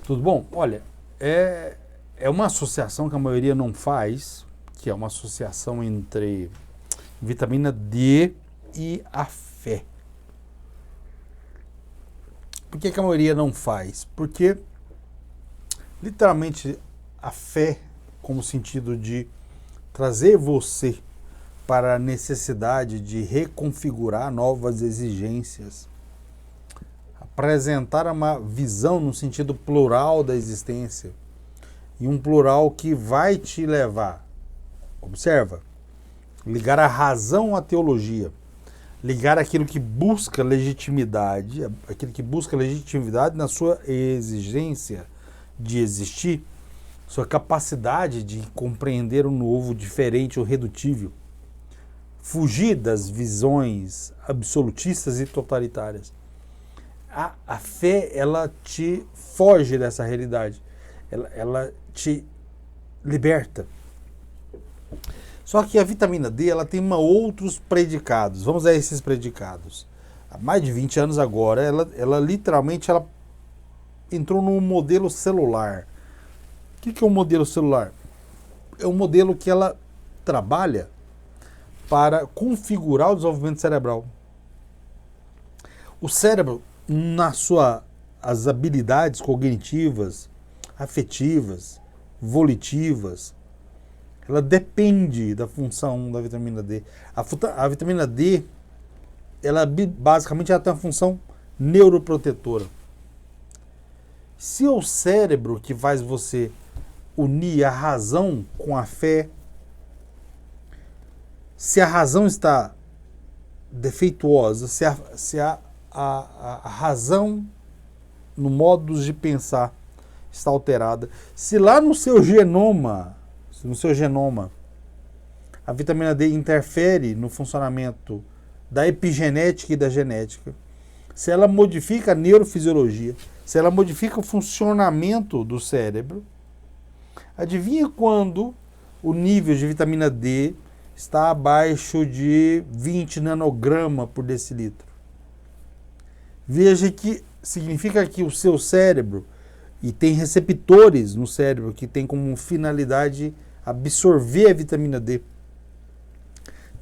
Tudo bom? Olha, é uma associação que a maioria não faz, que é uma associação entre vitamina D e a fé. Por que a maioria não faz? Porque, literalmente, a fé, como sentido de trazer você para a necessidade de reconfigurar novas exigências, apresentar uma visão no sentido plural da existência, e um plural que vai te levar, observa, ligar a razão à teologia, ligar aquilo que busca legitimidade, aquilo que busca legitimidade na sua exigência de existir, sua capacidade de compreender o novo, diferente ou redutível, fugir das visões absolutistas e totalitárias. A fé, ela te foge dessa realidade, ela te liberta. Só que a vitamina D, ela tem outros predicados. Vamos a esses predicados. Há mais de 20 anos agora, ela literalmente entrou num modelo celular. O que é um modelo celular? É um modelo que ela trabalha para configurar o desenvolvimento cerebral. O cérebro, as habilidades cognitivas, afetivas, volitivas, ela depende da função da vitamina D. A vitamina D, ela basicamente ela tem uma função neuroprotetora. Se é o cérebro que faz você unir a razão com a fé, se a razão está defeituosa, se a razão no modo de pensar está alterada, se lá no seu genoma, a vitamina D interfere no funcionamento da epigenética e da genética, se ela modifica a neurofisiologia, se ela modifica o funcionamento do cérebro, adivinha quando o nível de vitamina D está abaixo de 20 nanograma por decilitro? Veja que significa que o seu cérebro, e tem receptores no cérebro que tem como finalidade absorver a vitamina D.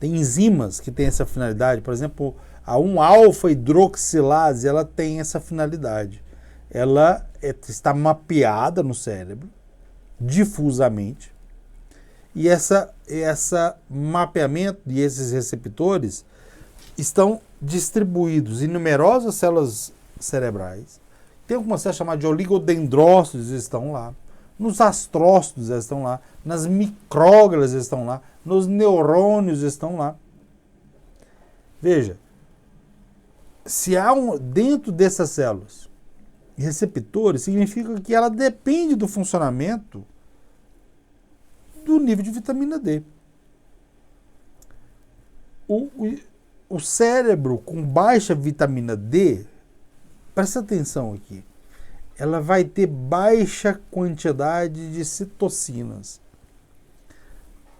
Tem enzimas que têm essa finalidade, por exemplo, a 1-alfa-hidroxilase, ela tem essa finalidade. Ela está mapeada no cérebro, difusamente, e esse mapeamento e esses receptores estão distribuídos em numerosas células cerebrais. Tem algumas células chamadas de oligodendrócitos, estão lá. Nos astrócitos estão lá. Nas micróglias estão lá. Nos neurônios estão lá. Veja, se há dentro dessas células receptores, significa que ela depende do funcionamento do nível de vitamina D. O cérebro com baixa vitamina D, presta atenção aqui, ela vai ter baixa quantidade de citocinas,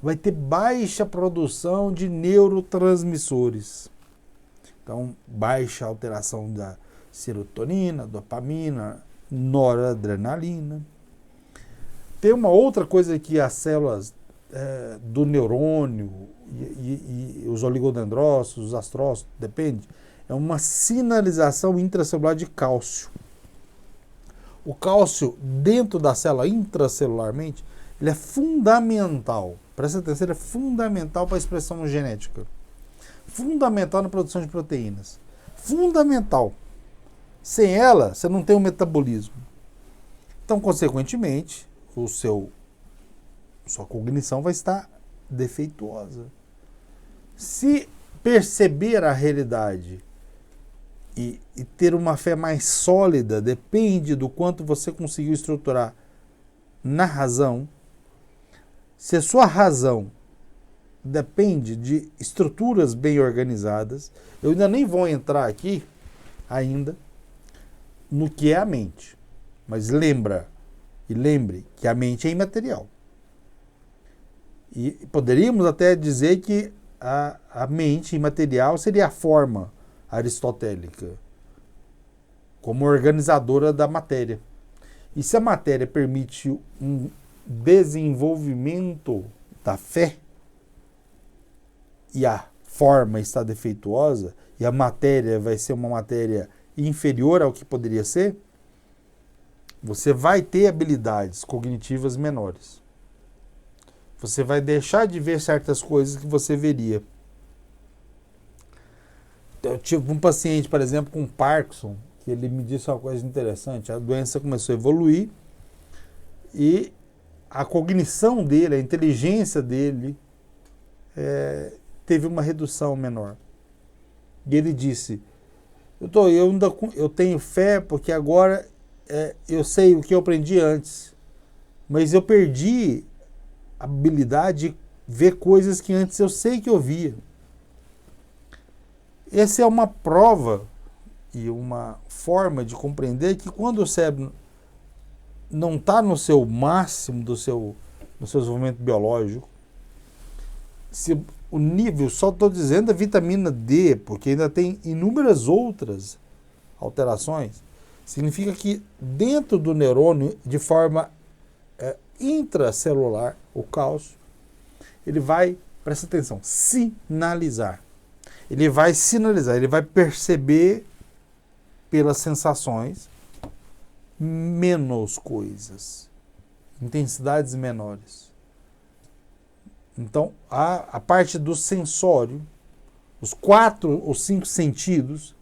vai ter baixa produção de neurotransmissores. Então, baixa alteração da serotonina, dopamina, noradrenalina. Tem uma outra coisa que as células do neurônio e os oligodendrócitos, os astrócitos, depende, é uma sinalização intracelular de cálcio. O cálcio dentro da célula, intracelularmente, ele é fundamental. Presta atenção, ele é fundamental para a expressão genética. Fundamental na produção de proteínas. Fundamental. Sem ela, você não tem um metabolismo. Então, consequentemente, sua cognição vai estar defeituosa. Se perceber a realidade e ter uma fé mais sólida depende do quanto você conseguiu estruturar na razão. Se a sua razão depende de estruturas bem organizadas, eu ainda nem vou entrar aqui ainda no que é a mente. Mas lembre que a mente é imaterial. E poderíamos até dizer que a mente imaterial seria a forma aristotélica, como organizadora da matéria. E se a matéria permite um desenvolvimento da fé, e a forma está defeituosa, e a matéria vai ser uma matéria inferior ao que poderia ser, você vai ter habilidades cognitivas menores. Você vai deixar de ver certas coisas que você veria. Eu tive um paciente, por exemplo, com Parkinson, que ele me disse uma coisa interessante. A doença começou a evoluir e a cognição dele, a inteligência dele, teve uma redução menor. E ele disse, eu tenho fé porque agora eu sei o que eu aprendi antes, mas eu perdi a habilidade de ver coisas que antes eu sei que eu via. Essa é uma prova e uma forma de compreender que quando o cérebro não está no seu máximo do seu desenvolvimento biológico, se o nível, só estou dizendo a vitamina D, porque ainda tem inúmeras outras alterações, significa que dentro do neurônio, de forma intracelular, o cálcio, ele vai, presta atenção, sinalizar. Ele vai sinalizar, ele vai perceber pelas sensações menos coisas, intensidades menores. Então, a parte do sensório, os 4 ou 5 sentidos,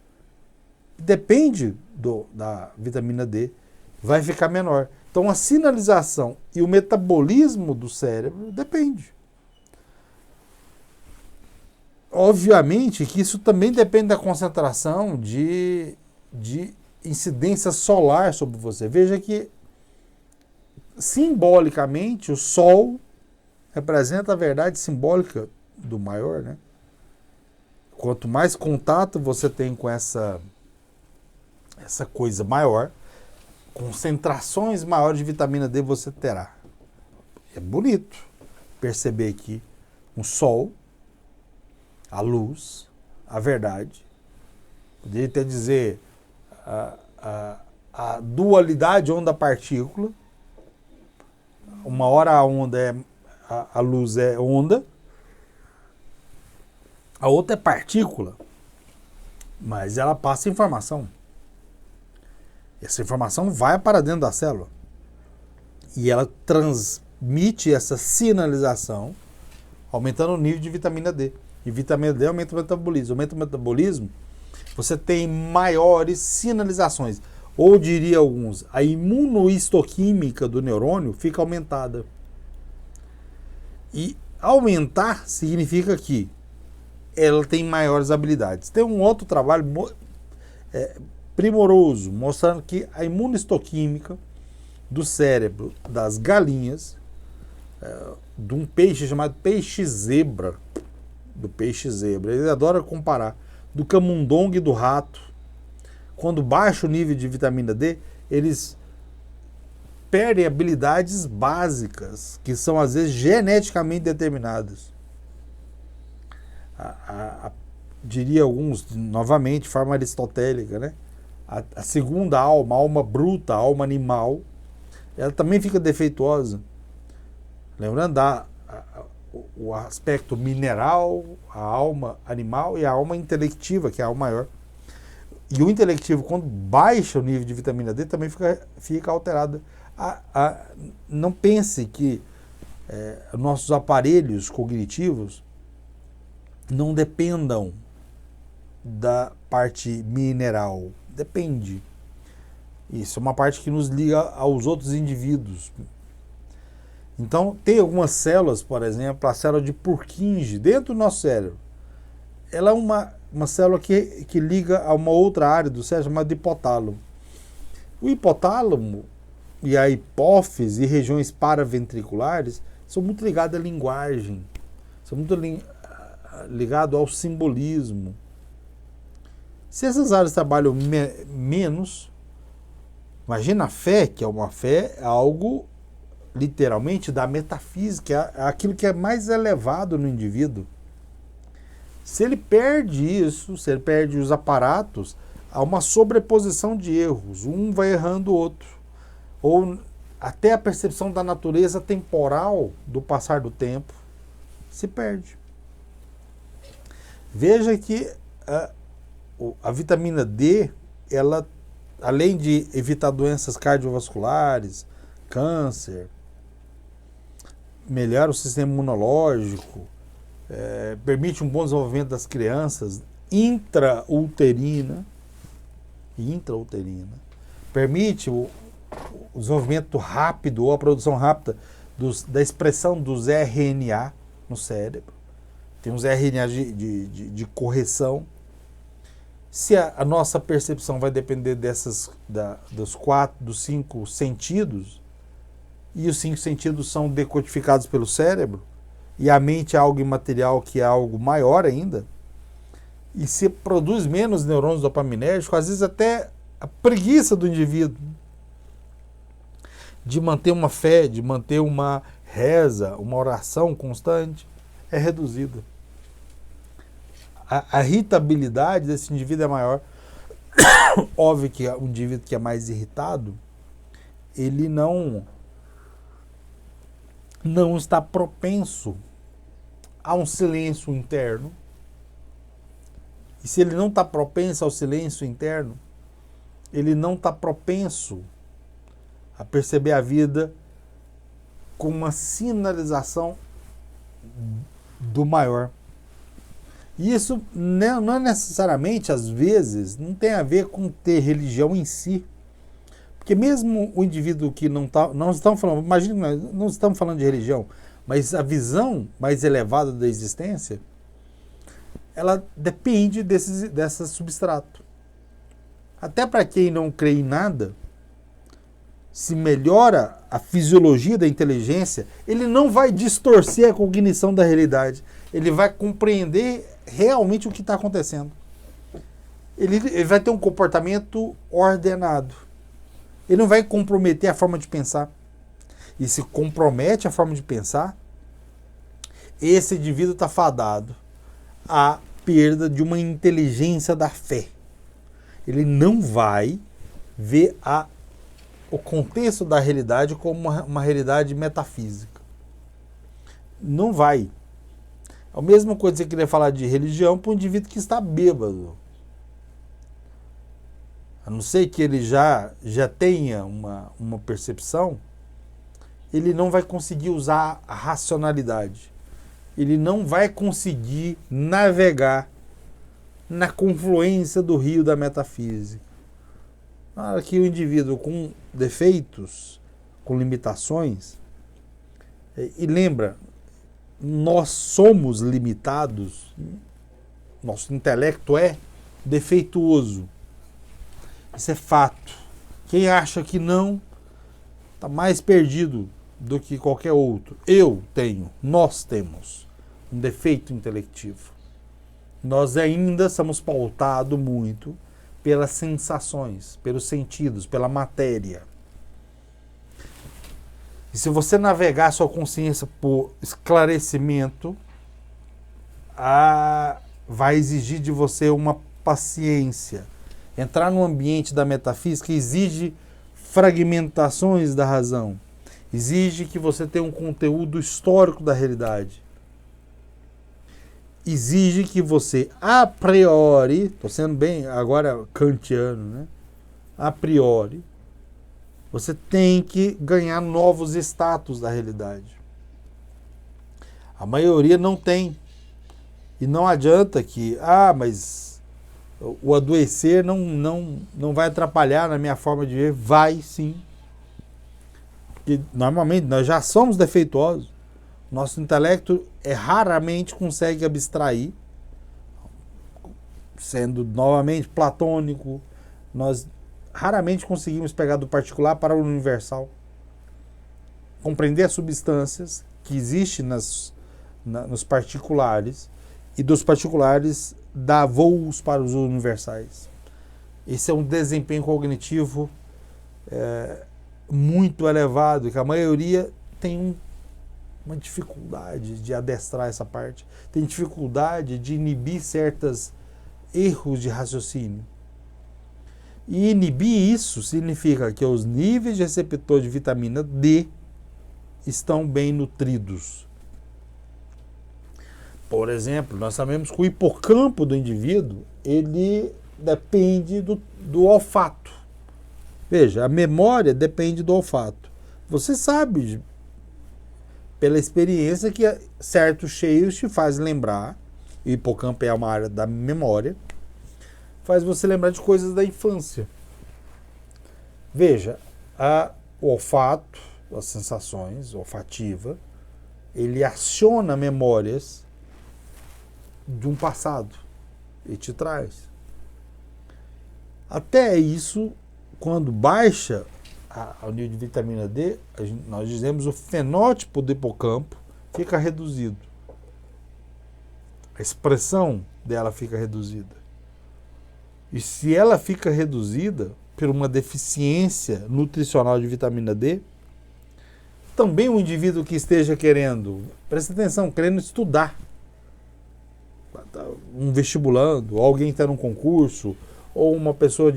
depende da vitamina D, vai ficar menor. Então, a sinalização e o metabolismo do cérebro depende. Obviamente que isso também depende da concentração de incidência solar sobre você. Veja que, simbolicamente, o Sol representa a verdade simbólica do maior, né? Quanto mais contato você tem com essa coisa maior, concentrações maiores de vitamina D você terá. É bonito perceber que o Sol, a luz, a verdade, poderia até dizer a dualidade onda-partícula. Uma hora a onda a luz é onda, a outra é partícula, mas ela passa informação. Essa informação vai para dentro da célula e ela transmite essa sinalização, aumentando o nível de vitamina D. E vitamina D aumenta o metabolismo. Aumenta o metabolismo, você tem maiores sinalizações. Ou diria alguns, a imunohistoquímica do neurônio fica aumentada. E aumentar significa que ela tem maiores habilidades. Tem um outro trabalho primoroso, mostrando que a imunohistoquímica do cérebro das galinhas, de um peixe chamado peixe-zebra, ele adora comparar, do camundongo e do rato, quando baixa o nível de vitamina D, eles perdem habilidades básicas, que são às vezes geneticamente determinadas. Diria alguns, novamente, forma aristotélica, né? A segunda alma, a alma bruta, a alma animal, ela também fica defeituosa. Lembrando o aspecto mineral, a alma animal e a alma intelectiva, que é a alma maior. E o intelectivo, quando baixa o nível de vitamina D, também fica alterado. Não pense que nossos aparelhos cognitivos não dependam da parte mineral. Depende. Isso é uma parte que nos liga aos outros indivíduos. Então, tem algumas células, por exemplo, a célula de Purkinje, dentro do nosso cérebro. Ela é uma célula que liga a uma outra área do cérebro chamada hipotálamo. O hipotálamo e a hipófise e regiões paraventriculares são muito ligadas à linguagem, são muito ligados ao simbolismo. Se essas áreas trabalham menos, imagina a fé, que é uma fé, é algo literalmente da metafísica, é aquilo que é mais elevado no indivíduo. Se ele perde isso, se ele perde os aparatos, há uma sobreposição de erros, um vai errando o outro. ou até a percepção da natureza temporal do passar do tempo se perde. Veja que a vitamina D, ela, além de evitar doenças cardiovasculares, câncer, melhora o sistema imunológico, permite um bom desenvolvimento das crianças, intrauterina, permite o desenvolvimento rápido ou a produção rápida da expressão dos RNA no cérebro. Tem uns RNA de correção. Se a nossa percepção vai depender dos 5 sentidos, e os 5 sentidos são decodificados pelo cérebro, e a mente é algo imaterial que é algo maior ainda, e se produz menos neurônios dopaminérgicos, às vezes até a preguiça do indivíduo de manter uma fé, de manter uma reza, uma oração constante, é reduzida. A irritabilidade desse indivíduo é maior. Óbvio que um indivíduo que é mais irritado, ele não está propenso a um silêncio interno. E se ele não está propenso ao silêncio interno, ele não está propenso a perceber a vida com uma sinalização do maior. E isso não é necessariamente, às vezes, não tem a ver com ter religião em si. Porque mesmo o indivíduo que não estamos falando, imagina, não estamos falando de religião, mas a visão mais elevada da existência, ela depende desse substrato. Até para quem não crê em nada, se melhora a fisiologia da inteligência, ele não vai distorcer a cognição da realidade. Ele vai compreender realmente o que está acontecendo. Ele vai ter um comportamento ordenado. Ele não vai comprometer a forma de pensar. E se compromete a forma de pensar, esse indivíduo está fadado à perda de uma inteligência da fé. Ele não vai ver o contexto da realidade como uma realidade metafísica. Não vai. É a mesma coisa que você queria falar de religião para um indivíduo que está bêbado. A não ser que ele já tenha uma percepção, ele não vai conseguir usar a racionalidade. Ele não vai conseguir navegar na confluência do rio da metafísica. Na hora que o indivíduo com defeitos, com limitações, e lembra, nós somos limitados, nosso intelecto é defeituoso. Isso é fato. Quem acha que não, está mais perdido do que qualquer outro. Nós temos um defeito intelectivo. Nós ainda somos pautados muito pelas sensações, pelos sentidos, pela matéria. E se você navegar a sua consciência por esclarecimento, vai exigir de você uma paciência. Entrar no ambiente da metafísica exige fragmentações da razão. Exige que você tenha um conteúdo histórico da realidade. Exige que você, a priori, estou sendo bem agora kantiano, né? A priori, você tem que ganhar novos status da realidade. A maioria não tem. E não adianta que, mas o adoecer não vai atrapalhar na minha forma de ver. Vai sim. Porque normalmente nós já somos defeituosos. Nosso intelecto raramente consegue abstrair, sendo novamente platônico, nós raramente conseguimos pegar do particular para o universal. Compreender as substâncias que existem nos particulares e dos particulares dar voos para os universais. Esse é um desempenho cognitivo muito elevado, que a maioria tem uma dificuldade de adestrar essa parte, tem dificuldade de inibir certos erros de raciocínio. E inibir isso significa que os níveis de receptor de vitamina D estão bem nutridos. Por exemplo, nós sabemos que o hipocampo do indivíduo, ele depende do olfato. Veja, a memória depende do olfato. Você sabe, pela experiência, que certos cheiros te fazem lembrar, o hipocampo é uma área da memória, faz você lembrar de coisas da infância. Veja, o olfato, as sensações olfativas, ele aciona memórias de um passado e te traz. Até isso, quando baixa o nível de vitamina D, nós dizemos o fenótipo do hipocampo fica reduzido. A expressão dela fica reduzida. E se ela fica reduzida por uma deficiência nutricional de vitamina D, também o indivíduo que esteja querendo, presta atenção, querendo estudar, um vestibulando, alguém que está num concurso, ou uma pessoa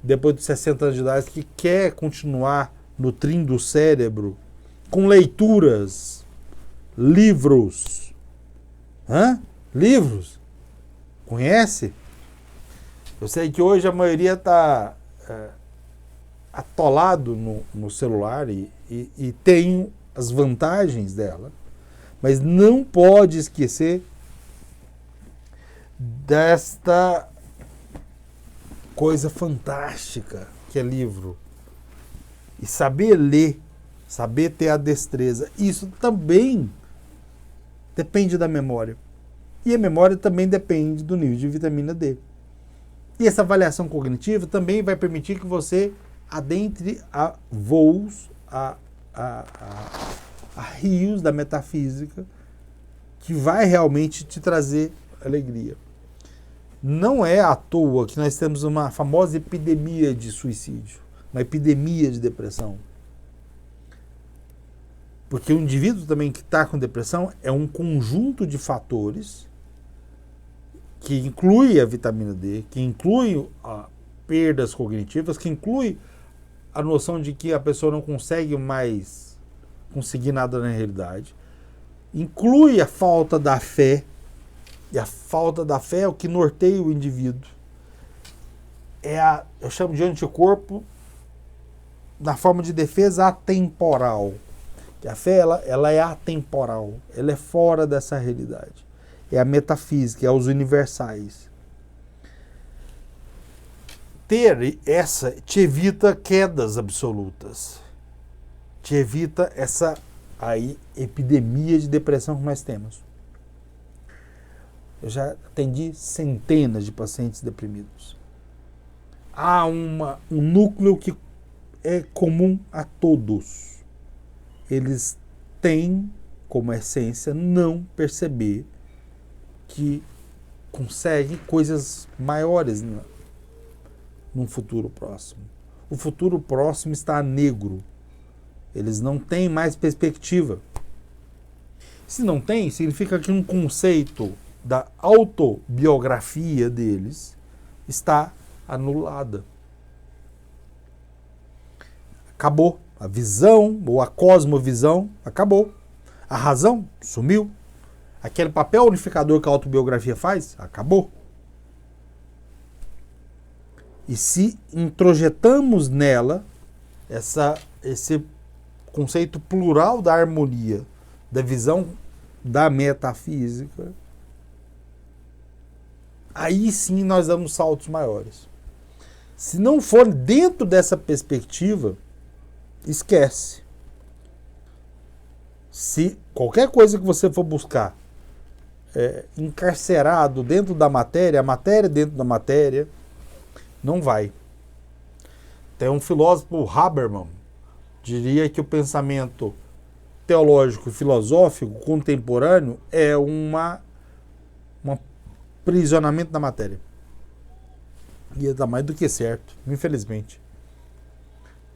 depois de 60 anos de idade que quer continuar nutrindo o cérebro com leituras, livros. Livros? Conhece? Eu sei que hoje a maioria está atolado no celular e tem as vantagens dela, mas não pode esquecer desta coisa fantástica que é livro. E saber ler, saber ter a destreza, isso também depende da memória. E a memória também depende do nível de vitamina D. E essa avaliação cognitiva também vai permitir que você adentre a voos, a rios da metafísica, que vai realmente te trazer alegria. Não é à toa que nós temos uma famosa epidemia de suicídio, uma epidemia de depressão. Porque o indivíduo também que está com depressão é um conjunto de fatores que inclui a vitamina D, que inclui perdas cognitivas, que inclui a noção de que a pessoa não consegue mais conseguir nada na realidade, inclui a falta da fé, e a falta da fé é o que norteia o indivíduo. Eu chamo de anticorpo na forma de defesa atemporal. Que a fé ela é atemporal, ela é fora dessa realidade. É a metafísica, é os universais. Ter essa te evita quedas absolutas. Te evita essa epidemia de depressão que nós temos. Eu já atendi centenas de pacientes deprimidos. Há um núcleo que é comum a todos. Eles têm como essência não perceber que conseguem coisas maiores num futuro próximo. O futuro próximo está negro. Eles não têm mais perspectiva. Se não tem, significa que um conceito da autobiografia deles está anulada. Acabou. A visão ou a cosmovisão acabou. A razão sumiu. Aquele papel unificador que a autobiografia faz, acabou. E se introjetamos nela esse conceito plural da harmonia, da visão da metafísica, aí sim nós damos saltos maiores. Se não for dentro dessa perspectiva, esquece. Se qualquer coisa que você for buscar encarcerado dentro da matéria, a matéria dentro da matéria, não vai. Tem um filósofo, Habermas, diria que o pensamento teológico e filosófico contemporâneo é um aprisionamento da matéria. E está mais do que certo, infelizmente.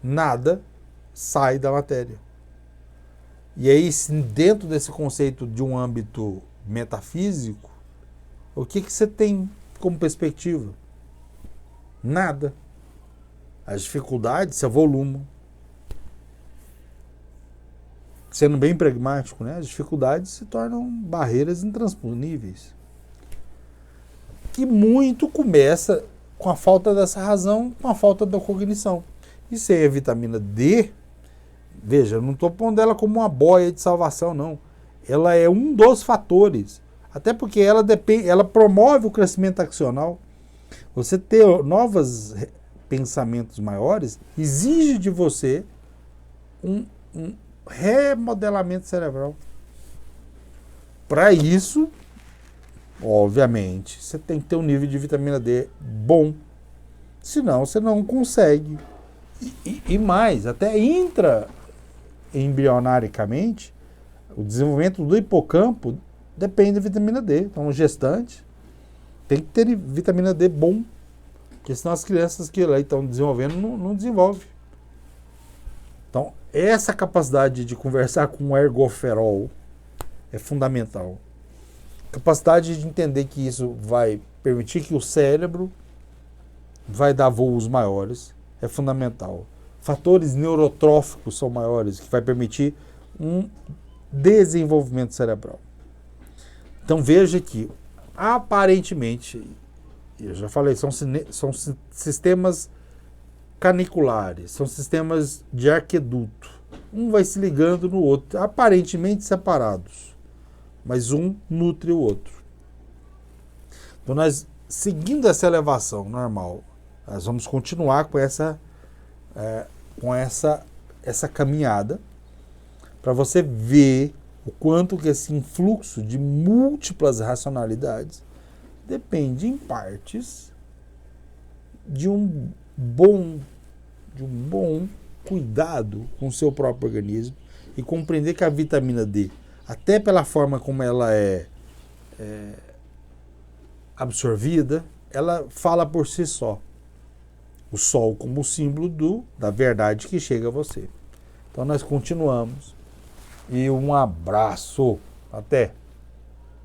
Nada sai da matéria. E aí, dentro desse conceito de um âmbito metafísico, o que você tem como perspectiva? Nada. As dificuldades se avolumam. Sendo bem pragmático, né? As dificuldades se tornam barreiras intransponíveis. Que muito começa com a falta dessa razão, com a falta da cognição. E sem a vitamina D, veja, eu não estou pondo ela como uma boia de salvação, não. Ela é um dos fatores. Até porque ela promove o crescimento axional. Você ter novos pensamentos maiores exige de você um remodelamento cerebral. Para isso, obviamente, você tem que ter um nível de vitamina D bom. Senão, você não consegue. E mais, até intraembrionaricamente, o desenvolvimento do hipocampo depende da vitamina D. Então, o gestante tem que ter vitamina D bom, porque senão as crianças que lá estão desenvolvendo não desenvolvem. Então, essa capacidade de conversar com o ergoferol é fundamental. Capacidade de entender que isso vai permitir que o cérebro vai dar voos maiores é fundamental. Fatores neurotróficos são maiores, que vai permitir um desenvolvimento cerebral. Então veja que, aparentemente, eu já falei, são sistemas caniculares, são sistemas de arqueduto. Um vai se ligando no outro, aparentemente separados, mas um nutre o outro. Então nós, seguindo essa elevação normal, nós vamos continuar com essa caminhada para você ver o quanto que esse influxo de múltiplas racionalidades depende em partes de um bom cuidado com o seu próprio organismo e compreender que a vitamina D, até pela forma como ela é absorvida, ela fala por si só. O sol como símbolo da verdade que chega a você. Então nós continuamos. E um abraço. Até!